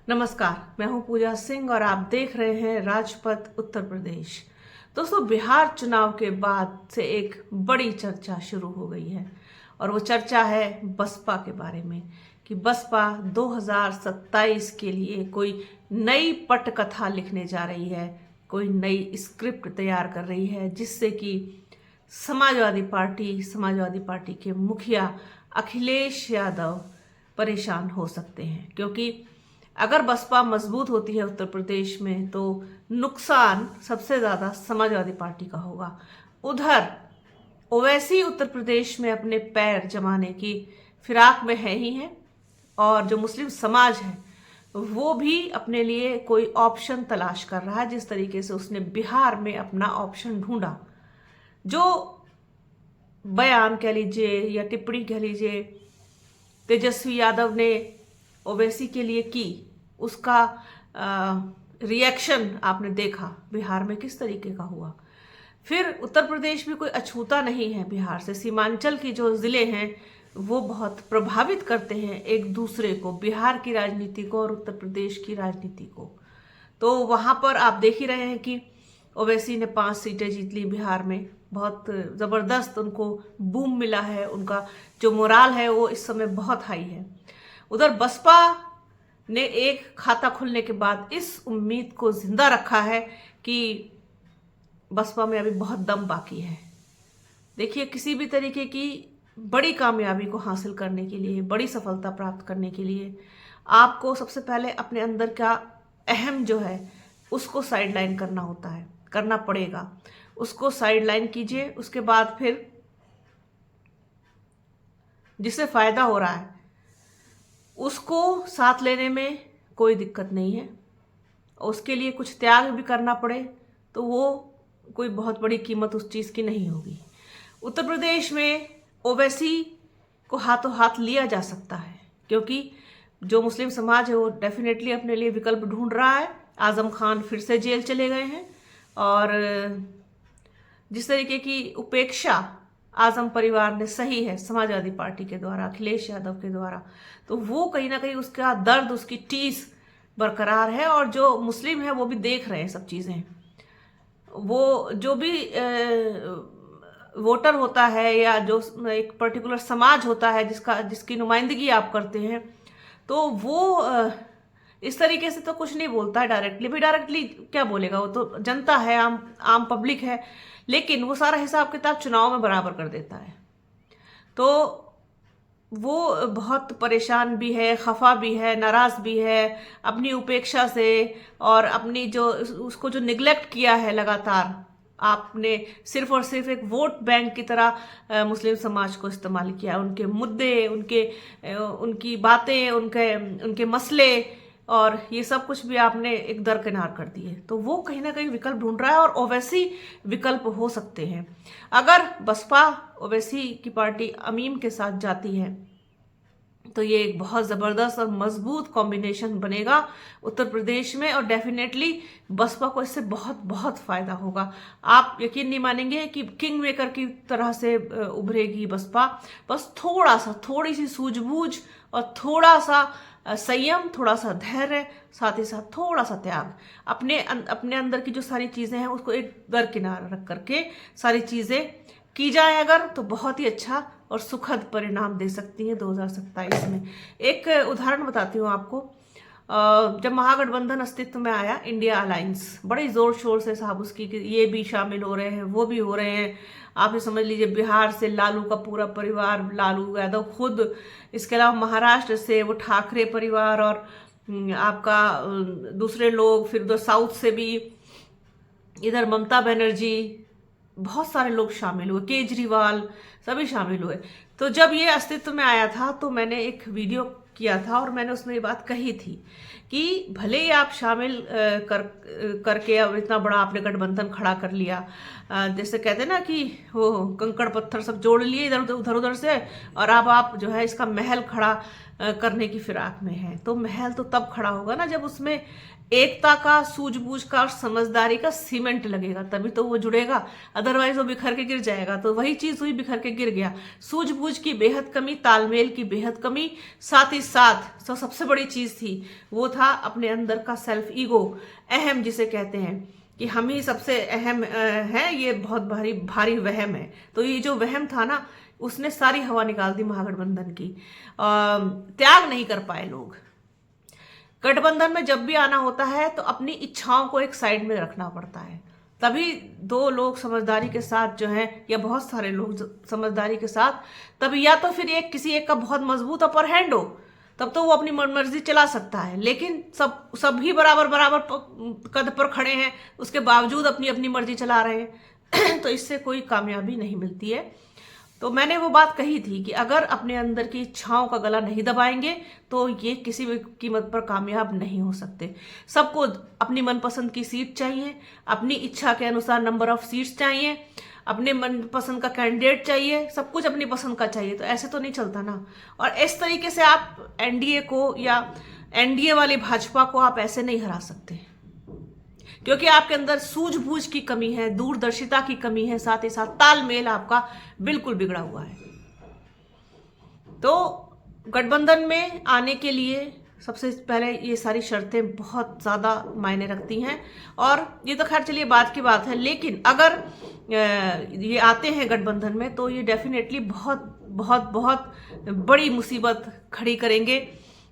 नमस्कार, मैं हूं पूजा सिंह और आप देख रहे हैं राजपथ उत्तर प्रदेश। दोस्तों, बिहार चुनाव के बाद से एक बड़ी चर्चा शुरू हो गई है और वो चर्चा है बसपा के बारे में कि बसपा 2027 के लिए कोई नई पटकथा लिखने जा रही है, कोई नई स्क्रिप्ट तैयार कर रही है जिससे कि समाजवादी पार्टी के मुखिया अखिलेश यादव परेशान हो सकते हैं। क्योंकि अगर बसपा मजबूत होती है उत्तर प्रदेश में तो नुकसान सबसे ज्यादा समाजवादी पार्टी का होगा। उधर ओवैसी उत्तर प्रदेश में अपने पैर जमाने की फिराक में है ही है और जो मुस्लिम समाज है वो भी अपने लिए कोई ऑप्शन तलाश कर रहा है, जिस तरीके से उसने बिहार में अपना ऑप्शन ढूंढा। जो बयान कह लीजिए या टिप्पणी कह लीजिए तेजस्वी यादव ने ओवैसी के लिए की, उसका रिएक्शन आपने देखा बिहार में किस तरीके का हुआ। फिर उत्तर प्रदेश भी कोई अछूता नहीं है बिहार से। सीमांचल की जो जिले हैं वो बहुत प्रभावित करते हैं एक दूसरे को, बिहार की राजनीति को और उत्तर प्रदेश की राजनीति को। तो वहां पर आप देख ही रहे हैं कि ओवैसी ने 5 सीटें जीत ली बिहार में। बहुत जबरदस्त उनको बूम मिला है, उनका जो मोराल है वो इस समय बहुत हाई है। उधर बसपा ने एक खाता खुलने के बाद इस उम्मीद को जिंदा रखा है कि बसपा में अभी बहुत दम बाकी है। देखिए, किसी भी तरीके की बड़ी कामयाबी को हासिल करने के लिए, बड़ी सफलता प्राप्त करने के लिए आपको सबसे पहले अपने अंदर का अहम जो है उसको साइडलाइन करना होता है, करना पड़ेगा। उसको साइडलाइन कीजिए, उसके बाद फिर जिससे फायदा हो रहा है उसको साथ लेने में कोई दिक्कत नहीं है। उसके लिए कुछ त्याग भी करना पड़े तो वो कोई बहुत बड़ी कीमत उस चीज़ की नहीं होगी। उत्तर प्रदेश में ओवैसी को हाथों हाथ लिया जा सकता है क्योंकि जो मुस्लिम समाज है वो डेफिनेटली अपने लिए विकल्प ढूंढ रहा है। आजम खान फिर से जेल चले गए हैं और जिस तरीके की उपेक्षा आजम परिवार ने सही है समाजवादी पार्टी के द्वारा, अखिलेश यादव के द्वारा, तो वो कहीं ना कहीं उसका दर्द, उसकी टीस बरकरार है। और जो मुस्लिम है वो भी देख रहे हैं सब चीज़ें। वो जो भी वोटर होता है या जो एक पर्टिकुलर समाज होता है जिसकी नुमाइंदगी आप करते हैं, तो वो इस तरीके से तो कुछ नहीं बोलता है डायरेक्टली। भी डायरेक्टली क्या बोलेगा, वो तो जनता है, आम पब्लिक है, लेकिन वो सारा हिसाब किताब चुनाव में बराबर कर देता है। तो वो बहुत परेशान भी है, खफा भी है, नाराज भी है अपनी उपेक्षा से और अपनी जो उसको जो निगलेक्ट किया है लगातार। आपने सिर्फ और सिर्फ एक वोट बैंक की तरह मुस्लिम समाज को इस्तेमाल किया, उनके मुद्दे, उनकी बातें, उनके मसले और ये सब कुछ भी आपने एक दरकिनार कर दिए। तो वो कहीं ना कहीं विकल्प ढूंढ रहा है और ओवैसी विकल्प हो सकते हैं। अगर बसपा ओवैसी की पार्टी अमीम के साथ जाती है तो ये एक बहुत ज़बरदस्त और मजबूत कॉम्बिनेशन बनेगा उत्तर प्रदेश में और डेफिनेटली बसपा को इससे बहुत बहुत फायदा होगा। आप यकीन नहीं मानेंगे कि किंग मेकर की तरह से उभरेगी बसपा। बस थोड़ी सी सूझबूझ और थोड़ा सा संयम, थोड़ा सा धैर्य, साथ ही साथ थोड़ा सा त्याग, अपने अंदर की जो सारी चीज़ें हैं उसको एक दरकिनार रख करके सारी चीज़ें की जाए अगर, तो बहुत ही अच्छा और सुखद परिणाम दे सकती हैं 2027 में। एक उदाहरण बताती हूँ आपको। जब महागठबंधन अस्तित्व में आया, इंडिया अलायंस, बड़े जोर शोर से साहब उसकी ये भी शामिल हो रहे हैं, वो भी हो रहे हैं। आप ये समझ लीजिए बिहार से लालू का पूरा परिवार, लालू यादव खुद, इसके अलावा महाराष्ट्र से वो ठाकरे परिवार और आपका दूसरे लोग, फिर उधर साउथ से भी इधर ममता बनर्जी, बहुत सारे लोग शामिल हुए, केजरीवाल, सभी शामिल हुए। तो जब ये अस्तित्व में आया था तो मैंने एक वीडियो किया था और मैंने उसमें ये बात कही थी कि भले ही आप शामिल करके अब इतना बड़ा आपने गठबंधन खड़ा कर लिया, जैसे कहते हैं ना कि वो कंकड़ पत्थर सब जोड़ लिए इधर उधर से और अब आप जो है इसका महल खड़ा करने की फिराक में है। तो महल तो तब खड़ा होगा ना जब उसमें एकता का, सूझबूझ का और समझदारी का सीमेंट लगेगा, तभी तो वो जुड़ेगा, अदरवाइज वो बिखर के गिर जाएगा। तो वही चीज हुई, बिखर के गिर गया। सूझबूझ की बेहद कमी, तालमेल की बेहद कमी, साथ ही साथ जो सबसे बड़ी चीज थी वो था अपने अंदर का सेल्फ ईगो, अहम जिसे कहते हैं कि हम ही सबसे अहम है, ये बहुत भारी भारी वहम है। तो ये जो वहम था ना, उसने सारी हवा निकाल दी महागठबंधन की। त्याग नहीं कर पाए लोग। गठबंधन में जब भी आना होता है तो अपनी इच्छाओं को एक साइड में रखना पड़ता है, तभी दो लोग समझदारी के साथ जो है, या बहुत सारे लोग समझदारी के साथ, तभी या तो फिर एक किसी एक का बहुत मजबूत अपर हैंड हो, तब तो वो अपनी मनमर्जी चला सकता है। लेकिन सब ही बराबर बराबर कद पर खड़े हैं, उसके बावजूद अपनी अपनी मर्जी चला रहे हैं तो इससे कोई कामयाबी नहीं मिलती है। तो मैंने वो बात कही थी कि अगर अपने अंदर की इच्छाओं का गला नहीं दबाएंगे तो ये किसी भी कीमत पर कामयाब नहीं हो सकते। सबको अपनी मनपसंद की सीट चाहिए, अपनी इच्छा के अनुसार नंबर ऑफ सीट्स चाहिए, अपने मनपसंद का कैंडिडेट चाहिए, सब कुछ अपनी पसंद का चाहिए। तो ऐसे तो नहीं चलता ना। और इस तरीके से आप एनडीए को या एनडीए वाली भाजपा को आप ऐसे नहीं हरा सकते, क्योंकि आपके अंदर सूझबूझ की कमी है, दूरदर्शिता की कमी है, साथ ही साथ तालमेल आपका बिल्कुल बिगड़ा हुआ है। तो गठबंधन में आने के लिए सबसे पहले ये सारी शर्तें बहुत ज़्यादा मायने रखती हैं, और ये तो खैर चलिए बात की बात है। लेकिन अगर ये आते हैं गठबंधन में तो ये डेफिनेटली बहुत बहुत बहुत बड़ी मुसीबत खड़ी करेंगे,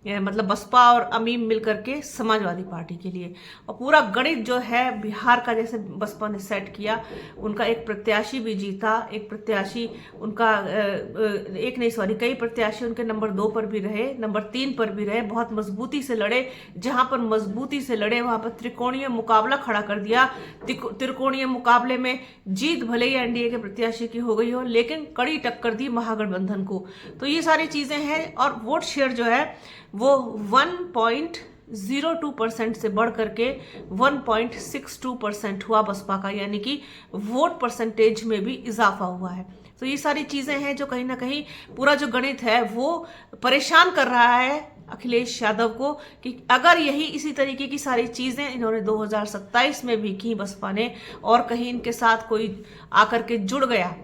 मतलब बसपा और अमीम मिलकर के समाजवादी पार्टी के लिए। और पूरा गणित जो है बिहार का जैसे बसपा ने सेट किया, उनका एक प्रत्याशी भी जीता, एक प्रत्याशी उनका एक नहीं सॉरी कई प्रत्याशी उनके नंबर 2 पर भी रहे, नंबर 3 पर भी रहे, बहुत मजबूती से लड़े। जहां पर मजबूती से लड़े वहां पर त्रिकोणीय मुकाबला खड़ा कर दिया। त्रिकोणीय मुकाबले में जीत भले ही एनडीए के प्रत्याशी की हो गई हो, लेकिन कड़ी टक्कर दी महागठबंधन को। तो ये सारी चीजें हैं। और वोट शेयर जो है वो 1.02% से बढ़ करके 1.62% हुआ बसपा का, यानी कि वोट परसेंटेज में भी इजाफा हुआ है। तो ये सारी चीजें हैं जो कहीं ना कहीं पूरा जो गणित है वो परेशान कर रहा है अखिलेश यादव को, कि अगर यही इसी तरीके की सारी चीजें इन्होंने 2027 में भी की बसपा ने, और कहीं इनके साथ कोई आकर के जुड़ गया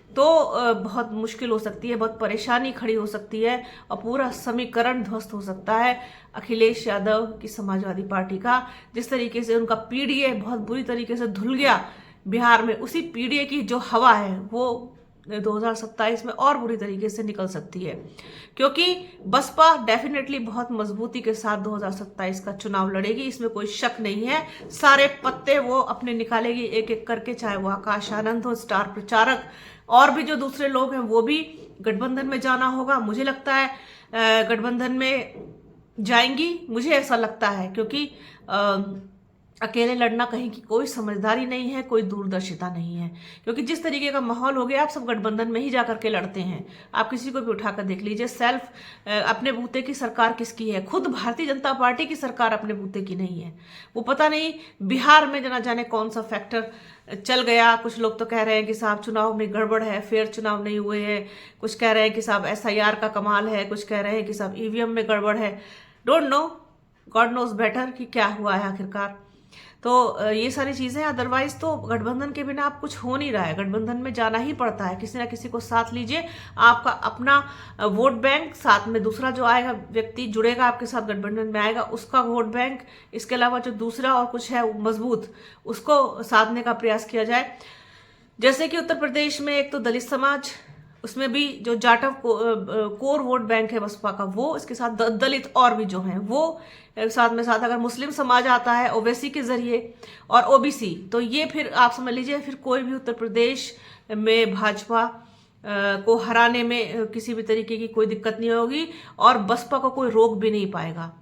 तो बहुत मुश्किल हो सकती है, बहुत परेशानी खड़ी हो सकती है, और पूरा समीकरण ध्वस्त हो सकता है अखिलेश यादव की समाजवादी पार्टी का। जिस तरीके से उनका पीडीए बहुत बुरी तरीके से धुल गया बिहार में, उसी पीडीए की जो हवा है वो 2027 में और बुरी तरीके से निकल सकती है, क्योंकि बसपा डेफिनेटली बहुत मजबूती के साथ 2027 का चुनाव लड़ेगी, इसमें कोई शक नहीं है। सारे पत्ते वो अपने निकालेगी एक एक करके, चाहे वो आकाश आनंद हो, स्टार प्रचारक, और भी जो दूसरे लोग हैं वो भी गठबंधन में जाना होगा। मुझे लगता है गठबंधन में जाएंगी, मुझे ऐसा लगता है, क्योंकि अकेले लड़ना कहीं की कोई समझदारी नहीं है, कोई दूरदर्शिता नहीं है। क्योंकि जिस तरीके का माहौल हो गया, आप सब गठबंधन में ही जाकर के लड़ते हैं। आप किसी को भी उठाकर देख लीजिए, सेल्फ अपने बूते की सरकार किसकी है? खुद भारतीय जनता पार्टी की सरकार अपने बूते की नहीं है। वो पता नहीं बिहार में जना जाने कौन सा फैक्टर चल गया। कुछ लोग तो कह रहे हैं कि साहब चुनाव में गड़बड़ है, फेयर चुनाव नहीं हुए हैं। कुछ कह रहे हैं कि साहब SIR का कमाल है, कुछ कह रहे हैं कि साहब EVM में गड़बड़ है। Don't know, God knows better कि क्या हुआ है आखिरकार। तो ये सारी चीजें, अदरवाइज तो गठबंधन के बिना आप कुछ हो नहीं रहा है। गठबंधन में जाना ही पड़ता है, किसी ना किसी को साथ लीजिए। आपका अपना वोट बैंक, साथ में दूसरा जो आएगा व्यक्ति जुड़ेगा आपके साथ, गठबंधन में आएगा, उसका वोट बैंक, इसके अलावा जो दूसरा और कुछ है मजबूत, उसको साधने का प्रयास किया जाए। जैसे कि उत्तर प्रदेश में एक तो दलित समाज, उसमें भी जो जाटव कोर वोट बैंक है बसपा का वो, इसके साथ दलित और भी जो हैं वो साथ में साथ, अगर मुस्लिम समाज आता है ओवैसी के जरिए और OBC, तो ये फिर आप समझ लीजिए फिर कोई भी उत्तर प्रदेश में भाजपा को हराने में किसी भी तरीके की कोई दिक्कत नहीं होगी, और बसपा को कोई रोक भी नहीं पाएगा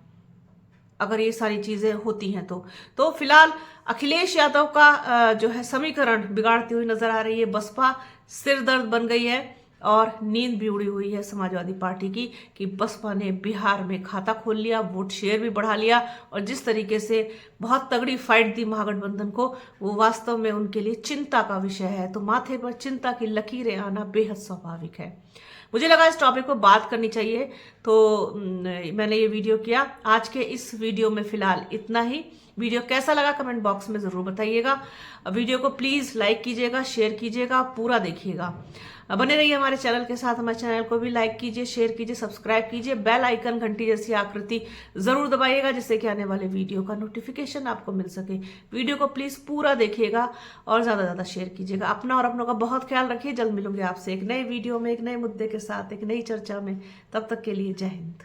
अगर ये सारी चीजें होती हैं। तो फिलहाल अखिलेश यादव का जो है समीकरण बिगाड़ती हुई नजर आ रही है बसपा। सिर दर्द बन गई है और नींद भी उड़ी हुई है समाजवादी पार्टी की, कि बसपा ने बिहार में खाता खोल लिया, वोट शेयर भी बढ़ा लिया, और जिस तरीके से बहुत तगड़ी फाइट दी महागठबंधन को, वो वास्तव में उनके लिए चिंता का विषय है। तो माथे पर चिंता की लकीरें आना बेहद स्वाभाविक है। मुझे लगा इस टॉपिक पर बात करनी चाहिए, तो मैंने ये वीडियो किया। आज के इस वीडियो में फिलहाल इतना ही। वीडियो कैसा लगा कमेंट बॉक्स में ज़रूर बताइएगा। वीडियो को प्लीज़ लाइक कीजिएगा, शेयर कीजिएगा, पूरा देखिएगा। बने रहिए हमारे चैनल के साथ। हमारे चैनल को भी लाइक कीजिए, शेयर कीजिए, सब्सक्राइब कीजिए। बेल आइकन घंटी जैसी आकृति ज़रूर दबाइएगा, जिससे कि आने वाले वीडियो का नोटिफिकेशन आपको मिल सके। वीडियो को प्लीज़ पूरा देखिएगा और ज़्यादा से ज़्यादा शेयर कीजिएगा। अपना और अपनों का बहुत ख्याल रखिए। जल्द मिलूंगी आपसे एक नए वीडियो में, एक नए मुद्दे के साथ, एक नई चर्चा में। तब तक के लिए जय हिंद।